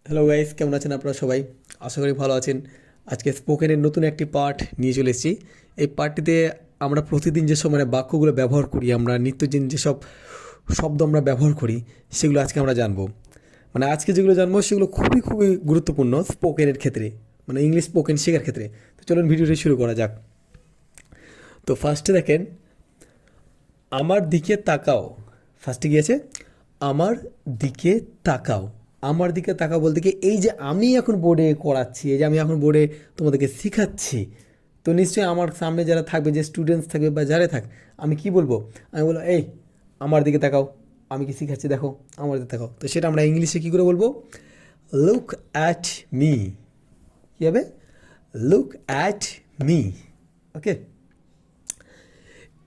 Hello guys, কেমন আছেন আপনারা সবাই? আশা করি ভালো আছেন। আজকে স্পোকেনের নতুন একটি পার্ট নিয়ে চলে এসেছি। এই পার্টটিতে আমরা প্রতিদিন যেসব বাক্যগুলো ব্যবহার করি, আমরা নিত্যদিন যেসব শব্দ আমরা ব্যবহার করি, সেগুলো আজকে আমরা জানবো। আজকে যেগুলো জানবো সেগুলো খুবই খুবই গুরুত্বপূর্ণ স্পোকেনের ক্ষেত্রে, ইংলিশ স্পোকেন শেখার ক্ষেত্রে। তো চলুন ভিডিওটি শুরু করা যাক। তো ফার্স্টে দেখেন, আমার দিকে তাকাও। ফার্স্টে গিয়েছে আমার দিকে তাকাও। আমার দিকে তাকাও বলতে কি, এই যে আমি এখন বোর্ডে করাচ্ছি, এই যে আমি এখন বোর্ডে তোমাদেরকে শেখাচ্ছি, তো নিশ্চয়ই আমার সামনে যারা থাকবে, যে স্টুডেন্টস থাকবে বা যারা থাক, আমি কি বলবো? আমি বলবো এই আমার দিকে তাকাও, আমি কি শেখাচ্ছি দেখো, আমার দিকে তাকাও। তো সেটা আমরা ইংলিশে কী করে বলবো? Look at me. কী হবে? Look at me. ওকে।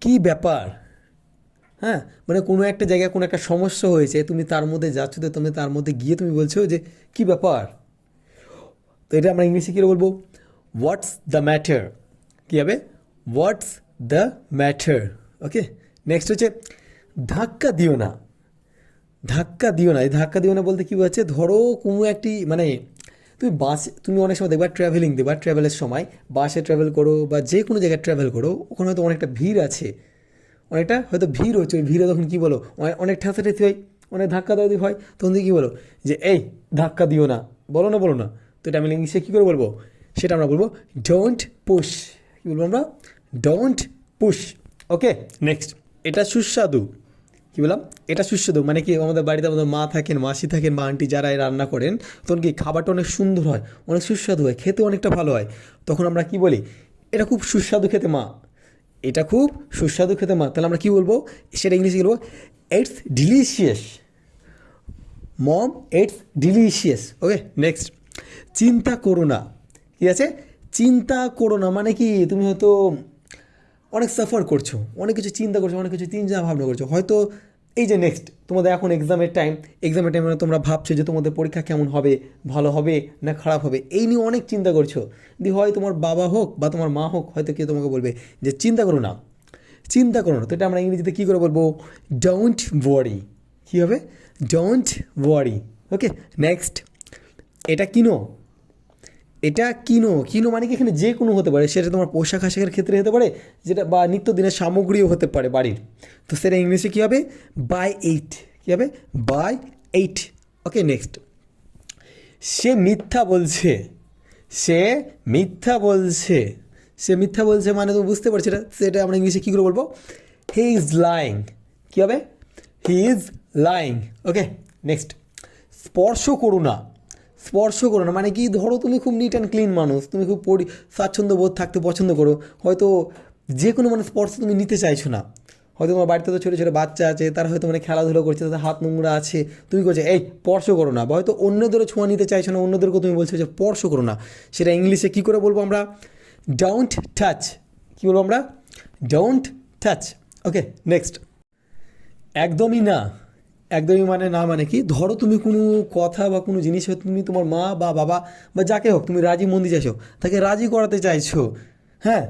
কী ব্যাপার? হ্যাঁ, কোনো একটা জায়গায় কোনো একটা সমস্যা হয়েছে, তুমি তার মধ্যে যাচ্ছ, তো তুমি তার মধ্যে গিয়ে তুমি বলছো যে কী ব্যাপার। তো এটা আমরা ইংলিশে কী বলবো? হোয়াটস দ্য ম্যাটার। কী হবে? What's the matter. Okay. Next হচ্ছে ধাক্কা দিও না। ধাক্কা দিও না। এই ধাক্কা দিও না বলতে কী হচ্ছে, ধরো কোনো একটি তুমি অনেক সময় দেখবা ট্রাভেলের সময় বাসে ট্রাভেল করো বা যে কোনো জায়গায় ট্রাভেল করো, ওখানে হয়তো অনেকটা ভিড় আছে, অনেকটা হয়তো ভিড় হচ্ছে। ওই ভিড়ে তখন কী বলো? অনেক ঠেসাঠেসি হয়, অনেক ধাক্কা দাওয়াদি হয়, তখন তুমি কী বলো? যে এই ধাক্কা দিও না। বলো না, বলো না। তো এটা আমি ইংলিশে কী করে বলবো? সেটা আমরা বলবো ডোন্ট পুশ। কী বলবো আমরা? Don't push. ওকে। নেক্সট, এটা সুস্বাদু। কী বললাম? এটা সুস্বাদু কি, আমাদের বাড়িতে আমাদের মা থাকেন, মাসি থাকেন বা আন্টি যারা রান্না করেন, তখন কি খাবারটা অনেক সুন্দর হয়, অনেক সুস্বাদু হয়, খেতে অনেকটা ভালো হয়। তখন আমরা কি বলি? এটা খুব সুস্বাদু খেতে মা, এটা খুব সুস্বাদু খেতে মা। তাহলে আমরা কী বলবো? সেটা ইংলিশে বলবো it's delicious. Mom, it's delicious. Okay. Next, চিন্তা করো না। কী আছে? চিন্তা করো না কি, তুমি হয়তো অনেক সাফার করছো, অনেক কিছু চিন্তা করছো, অনেক কিছু চিন্তা ভাবনা করছো হয়তো। এই যে নেক্সট, তোমাদের এখন এক্সামের টাইম তোমরা ভাবছো যে তোমাদের পরীক্ষা কেমন হবে, ভালো হবে না খারাপ হবে, এই নিয়ে অনেক চিন্তা করছো। হয় তোমার বাবা হোক বা তোমার মা হোক, হয়তো কেউ তোমাকে বলবে যে চিন্তা করো না, চিন্তা করো না। তো এটা আমরা ইংরেজিতে কী করে বলবো? Don't worry. কী হবে? Don't worry. ওকে। নেক্সট, এটা কিনো। এটা কিনো। কিনো কি, এখানে যে কোনো হতে পারে, সেটা তোমার পোশাক আশাকের ক্ষেত্রে হতে পারে, যেটা বা নিত্যদিনের সামগ্রীও হতে পারে বাড়ির। তো সেটা ইংলিশে কী হবে? By eight. কী হবে? By eight. ওকে। নেক্সট, সে মিথ্যা বলছে। সে মিথ্যা বলছে। সে মিথ্যা বলছে তুমি বুঝতে পারছো এটা, সেটা আমরা ইংলিশে কী করে বলবো? হি ইজ লাইং। কী হবে? He is lying. Okay. Next, স্পর্শ করো না। স্পর্শ করো না কি, ধরো তুমি খুব নিট অ্যান্ড ক্লিন মানুষ, তুমি খুব স্বাচ্ছন্দ্য বোধ থাকতে পছন্দ করো, হয়তো যে কোনো স্পর্শ তুমি নিতে চাইছো না। হয়তো তোমার বাড়িতে তো ছোটো ছোটো বাচ্চা আছে, তারা হয়তো খেলাধুলো করছে, তাদের হাত নোংরা আছে, তুমি বলছো এই স্পর্শ করো না। বা হয়তো অন্যদেরও ছোঁয়া নিতে চাইছো না, অন্যদেরকেও তুমি বলছো যে স্পর্শ করো না। সেটা ইংলিশে কী করে বলবো আমরা? Don't touch. কী বলবো আমরা? Don't touch. ওকে। নেক্সট, একদমই না। একদমই না কি, ধরো তুমি কোনো কথা বা কোনো জিনিস হয়তো তুমি তোমার মা বা বাবা বা যাকে হোক তুমি রাজি মন্দি চাইছো, তাকে রাজি করাতে চাইছো। হ্যাঁ,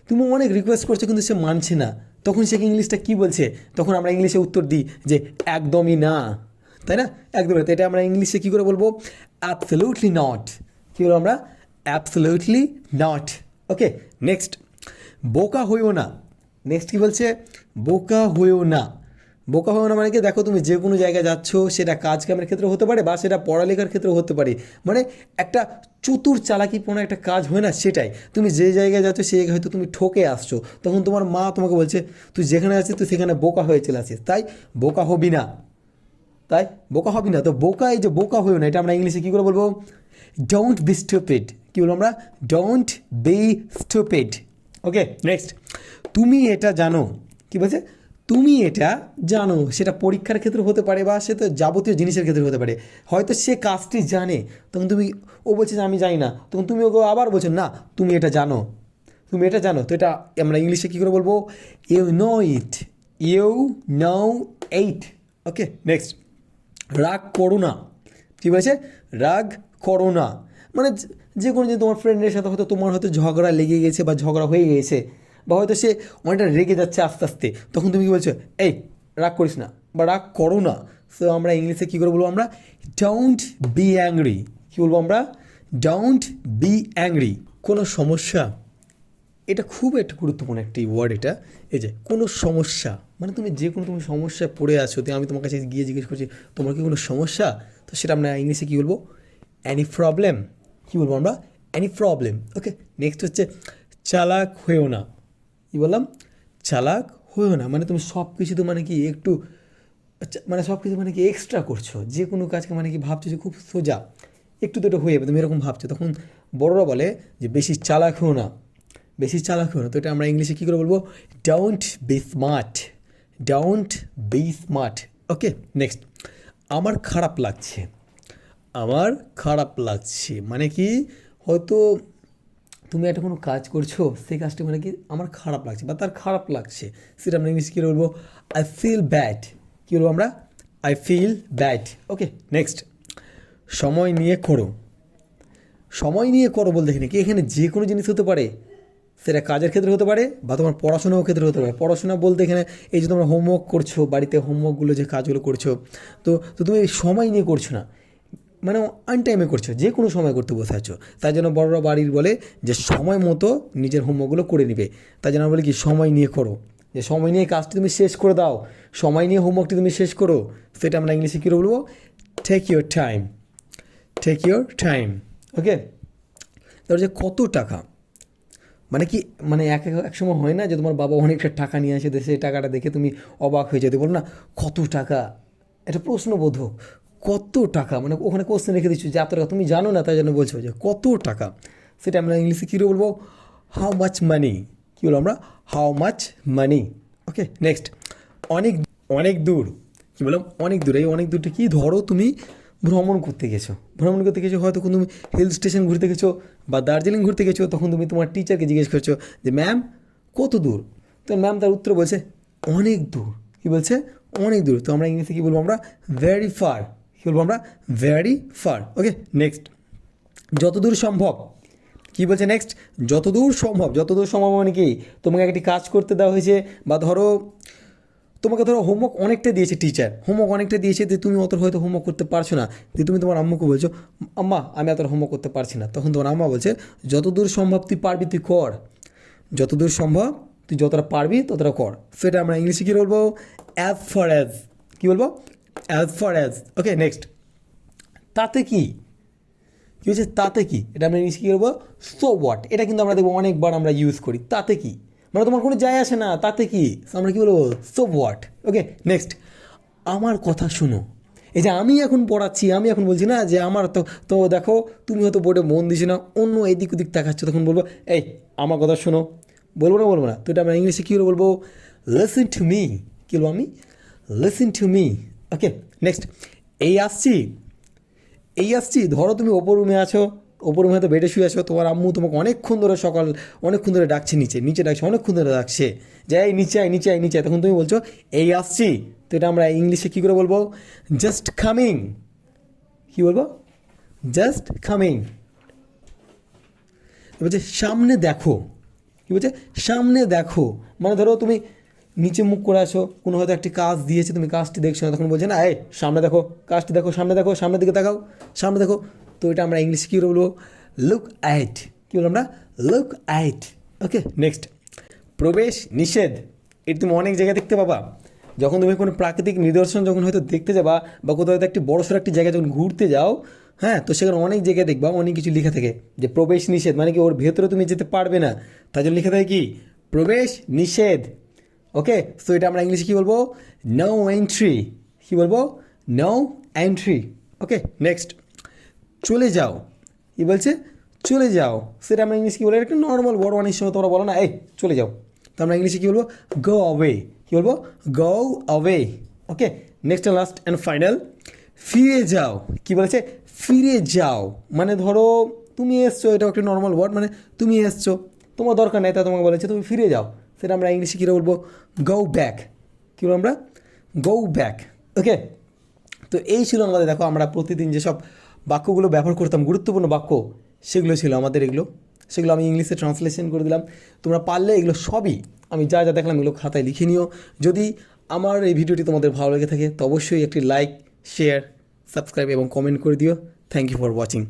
তুমি অনেক রিকোয়েস্ট করছো কিন্তু সে মানছে না, তখন সে ইংলিশটা কী বলছে? তখন আমরা ইংলিশে উত্তর দিই যে একদমই না, তাই না? একদমই না। তো এটা আমরা ইংলিশে কী করে বলবো? Absolutely not. কী বলবো আমরা? Absolutely not. ওকে। নেক্সট, বোকা হইও না। নেক্সট কী বলছে? বোকা হইও না। বোকা হও না কি, দেখো তুমি যে কোনো জায়গায় যাচ্ছ, সেটা কাজ কামের ক্ষেত্রে হতে পারে বা সেটা পড়ালেখার ক্ষেত্রেও হতে পারে, একটা চতুর চালাকিপনা একটা কাজ হয় না, সেটাই। তুমি যে জায়গায় যাচ্ছ সেই জায়গায় হয়তো তুমি ঠকে আসছো, তখন তোমার মা তোমাকে বলছে তুই যেখানে আছিস তুই সেখানে বোকা হয়ে চলে আসিস, তাই বোকা হবি না। তাই বোকা হবি না। তো বোকা, এই যে বোকা হইও না, এটা আমরা ইংলিশে কী করে বলবো? Don't be stupid. কী বলবো আমরা? Don't be stupid. Okay. Next, তুমি এটা জানো। কী বলছে? তুমি এটা জানো। সেটা পরীক্ষার ক্ষেত্রে হতে পারে বা সে তো যাবতীয় জিনিসের ক্ষেত্রে হতে পারে। হয়তো সে কাজটি জানে, তখন তুমি, ও বলছে যে আমি জানি না, তখন তুমি ওকে আবার বলছো না তুমি এটা জানো, তুমি এটা জানো। তো এটা আমরা ইংলিশে কী করে বলবো? You know it. You know eight. Okay. Next, রাগ করো না। কী বলেছে? রাগ করো না। যে কোনো যে তোমার ফ্রেন্ডের সাথে হয়তো তোমার হয়তো ঝগড়া লেগে গেছে বা ঝগড়া হয়ে গেছে, বা হয়তো সে অনেকটা রেগে যাচ্ছে আস্তে আস্তে, তখন তুমি কী বলছো? এই রাগ করিস না বা রাগ করো না। সো আমরা ইংলিশে কী করে বলবো? আমরা ডোন্ট বি অ্যাংরি। কী বলবো আমরা? Don't be angry. কোনো সমস্যা, এটা খুব একটা গুরুত্বপূর্ণ একটি ওয়ার্ড এটা। এই যে কোনো সমস্যা, মানে তুমি যে কোনো তুমি সমস্যায় পড়ে আছো, তো আমি তোমার কাছে গিয়ে জিজ্ঞেস করছি তোমার কি কোনো সমস্যা, তো সেটা আমরা ইংলিশে কী বলবো? Annie problem. কী বলবো আমরা? Annie problem. ওকে, নেক্সট হচ্ছে চালাক হয়েও না। কী বললাম? চালাক হয়েও না, মানে তুমি সব কিছু তো মানে কি একটু মানে সব কিছু মানে কি এক্সট্রা করছো, যে কোনো কাজকে মানে কি ভাবছো যে খুব সোজা, একটু তো এটা হয়ে যাবে, তুমি এরকম ভাবছো। তখন বড়রা বলে যে বেশি চালাক হও না, বেশি চালাক হও না। তো এটা আমরা ইংলিশে কী করে বলবো? Don't be smart, don't be smart. Okay, next, আমার খারাপ লাগছে। আমার খারাপ লাগছে মানে কি, হয়তো তুমি একটা কোনো কাজ করছো, সেই কাজটা মানে কি আমার খারাপ লাগছে বা তার খারাপ লাগছে, সেটা আমরা ইংলিশে কী বলবো? I feel bad. কী বলবো আমরা? I feel bad. Okay, next, সময় নিয়ে করো। সময় নিয়ে করো বলতে এখানে কি, এখানে যে কোনো জিনিস হতে পারে, সেটা কাজের ক্ষেত্রে হতে পারে বা তোমার পড়াশোনার ক্ষেত্রে হতে পারে। পড়াশোনা বলতে এখানে এই যে তোমরা হোমওয়ার্ক করছো, বাড়িতে হোমওয়ার্কগুলো যে কাজগুলো করছো, তো তো তুমি সময় নিয়ে করছো না, মানে আনটাইমে করছো, যে কোনো সময় করতে বসে আছো। তাই জন্য বড়রা বাড়ির বলে যে সময় মতো নিজের হোমওয়ার্কগুলো করে নিবে। তাই জন্য বলে কি সময় নিয়ে করো, যে সময় নিয়ে কাজটি তুমি শেষ করে দাও, সময় নিয়ে হোমওয়ার্কটি তুমি শেষ করো। সেটা আমরা ইংলিশে কী বলবো? Take your time, take your time. Okay, তারপর যে কত টাকা, মানে কি, মানে এক সময় হয় না যে তোমার বাবা অনেকটা টাকা নিয়ে আসে, সেই টাকাটা দেখে তুমি অবাক হয়ে যেতে, বলো না কত টাকা, এটা প্রশ্নবোধক, কত টাকা, মানে ওখানে কোশ্চেন রেখে দিচ্ছ যে এত টাকা, তুমি জানো না তাই জন্য বলছো যে কত টাকা। সেটা আমরা ইংলিশে কী বলবো? How much money. কী বলবো আমরা? How much money. Okay, next, অনেক অনেক দূর। কী বললাম? অনেক দূর। এই অনেক দূরটা কি, ধরো তুমি ভ্রমণ করতে গেছো, ভ্রমণ করতে গেছো, হয়তো তুমি হিল স্টেশন ঘুরতে গেছো বা দার্জিলিং ঘুরতে গেছো, তখন তুমি তোমার টিচারকে জিজ্ঞেস করছো যে ম্যাম কত দূর, তো ম্যাম তার উত্তর বলছে অনেক দূর। কী বলছে? অনেক দূর। তো আমরা ইংলিশে কী বলবো আমরা? Very far. কী বলবো আমরা? Very far. ওকে, নেক্সট, যতদূর সম্ভব। কী বলছে নেক্সট? যতদূর সম্ভব। যতদূর সম্ভব মানে কি, তোমাকে একটি কাজ করতে দেওয়া হয়েছে, বা ধরো তোমাকে ধরো হোমওয়ার্ক অনেকটা দিয়েছে, টিচার হোমওয়ার্ক অনেকটা দিয়েছে, যে তুমি অত হয়তো হোমওয়ার্ক করতে পারছো না, যে তুমি তোমার আম্মুকে বলছো আম্মা আমি এত হোমওয়ার্ক করতে পারছি না, তখন তোমার আম্মা বলছে যতদূর সম্ভব তুই পারবি তুই কর, যতদূর সম্ভব তুই যতটা পারবি ততটা কর। সেটা আমরা ইংলিশে কী বলবো? As far as. কী বলবো? As far as. Okay, next, তাতে কি। কী হচ্ছে? তাতে কি, এটা আমরা ইংলিশে কী বলবো? So what. এটা কিন্তু আমরা দেখবো অনেকবার আমরা ইউজ করি, তাতে কি, মানে তোমার কোনো যায় আসে না, তাতে কি, আমরা কী বলবো? So what. ওকে, নেক্সট, আমার কথা শুনো। এই যে আমি এখন পড়াচ্ছি, আমি এখন বলছি না যে আমার তো তো দেখো তুমি হয়তো বোর্ডে মন দিছো না, অন্য এদিক ওদিক তাকাচ্ছ, তখন বলবো এই আমার কথা শোনো, বলবো না বলবো না? তো এটা আমরা ইংলিশে কী বলবো? Listen to me. কী বলবো আমি? Listen to me. Okay, next, এই আসছি, এই আসছি। ধরো তুমি ওপর রুমে আছো, ওপর রুমে হয়তো বেডে শুয়ে আছো, তোমার আম্মু তোমাকে অনেকক্ষণ ধরে সকাল অনেকক্ষণ ধরে ডাকছে, নিচে নিচে ডাকছে, অনেকক্ষণ ধরে ডাকছে যে এই নিচে আয় নিচে আয় নিচে আয়, তখন তুমি বলছো এই আসছি। তো এটা আমরা ইংলিশে কী করে বলবো? Just coming. কী বলবো? Just coming. বলছে সামনে দেখো। কী বলছে? সামনে দেখো, মানে ধরো তুমি নিচে মুখ করে আসো, কোনো হয়তো একটি কাজ দিয়েছে, তুমি কাজটি দেখছো না, তখন বলছে না এই সামনে দেখো, কাজটি দেখো, সামনে দেখো, সামনের দিকে তাকাও, সামনে দেখো। তো এটা আমরা ইংলিশে কী বলবো? Look at. কী বলবো আমরা? Look at. ওকে, নেক্সট, প্রবেশ নিষেধ। এটা তুমি অনেক জায়গায় দেখতে পাবা, যখন তুমি কোনো প্রাকৃতিক নিদর্শন যখন হয়তো দেখতে যাবা, বা কোথাও হয়তো একটি বড়সড় একটি জায়গায় যখন ঘুরতে যাও, হ্যাঁ, তো সেখানে অনেক জায়গায় দেখবা অনেক কিছু লেখা থাকে যে প্রবেশ নিষেধ, মানে কি ওর ভেতরে তুমি যেতে পারবে না, তাই জন্য লেখা থাকে কি? প্রবেশ নিষেধ। ওকে, সো এটা আমরা ইংলিশে কী বলবো? No entry. কী বলবো? No entry. ওকে, নেক্সট, চলে যাও। কী বলছে? চলে যাও। সেটা আমরা ইংলিশে কী বলবো? একটা নর্মাল ওয়ার্ড, অনেক সময় তোমরা বলো না এই চলে যাও, তো আমরা ইংলিশে কী বলবো? Go away. কী বলবো? Go away. Okay, next and last and final, ফিরে যাও। কী বলেছে? ফিরে যাও, মানে ধরো তুমি এসছো, এটাও একটা নর্মাল ওয়ার্ড, মানে তুমি এসছো, তোমার দরকার নেই, তা তোমাকে বলেছে তুমি ফিরে যাও, সেটা আমরা ইংলিশে কী বলবো? Go back. কী বলবো আমরা? Go back. ওকে, তো এই ছিল আমাদের, দেখো আমরা প্রতিদিন যেসব বাক্যগুলো ব্যবহার করতাম, গুরুত্বপূর্ণ বাক্য, সেগুলো ছিল আমাদের এগুলো, সেগুলো আমি ইংলিশে ট্রান্সলেশন করে দিলাম। তোমরা পারলে এগুলো সবই আমি যা যা দেখলাম এগুলো খাতায় লিখে নিও। যদি আমার এই ভিডিওটি তোমাদের ভালো লেগে থাকে তো অবশ্যই একটি লাইক, শেয়ার, সাবস্ক্রাইব এবং কমেন্ট করে দিও। Thank you for watching.